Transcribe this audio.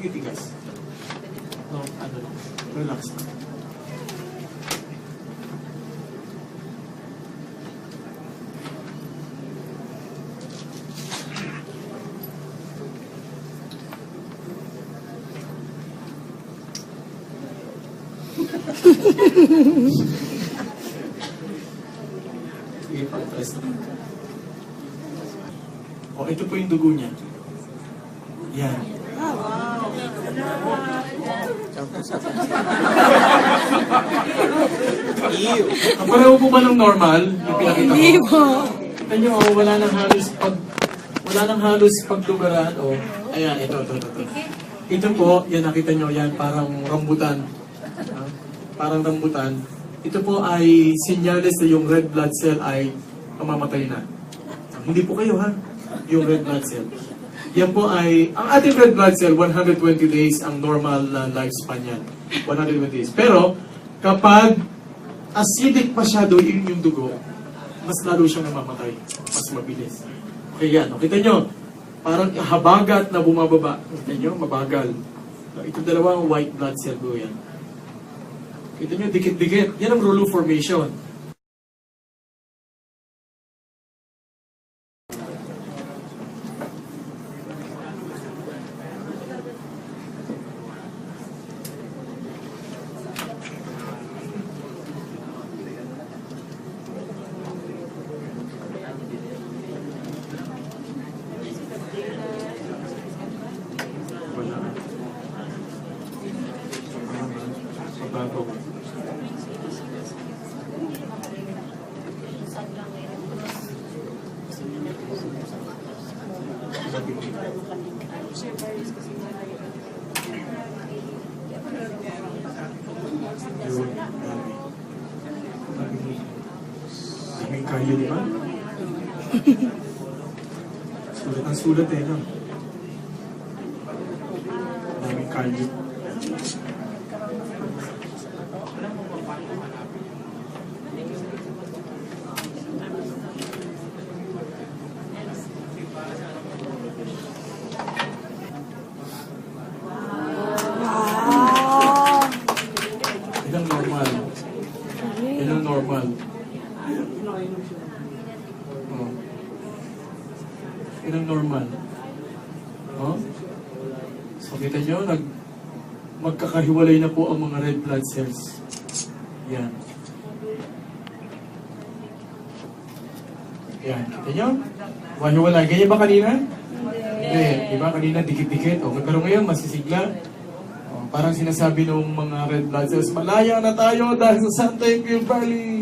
titigas. No, ano lang. Relax lang. Sige, pag-press na. O, ito po yung dugo niya. Yan. Pareho po ba ng normal? Yung pinakita ko? Hindi po. Kita nyo, oh, wala nang halos paglugaran. Oh. Ayan, ito. Ito po, yan nakita nyo, yan parang rambutan. Parang rambutan. Ito po ay sinyales na yung red blood cell ay mamamatay na. Hindi po kayo ha, yung red blood cell. Yan po ay, ang ating red blood cell, 120 days ang normal lifespan yan. 120 days. Pero, kapag acidic masyado yung dugo, mas lalo siyang namamatay. Mas mabilis. Okay yan. Kita nyo, parang habagat na bumababa. Kita nyo, mabagal. Ito dalawang white blood cell po yan. Kita nyo, dikit-dikit. Yan ang Rolo formation. Bago. Daming kayo, di ba? Sulat ang sulat eh, no? Daming kayo. Ilang normal. Ilang normal. Oh. Ilang normal. Oh? So kita nyo, magkakahiwalay na po ang mga red blood cells. Yan. Yan, kita nyo? Mahiwalay. Ganyan ba kanina? Hindi. Diba kanina dikit-dikit? Okay, pero ngayon masisigla. Parang sinasabi ng mga red blood cells, malaya na tayo dahil sa Santa Valley.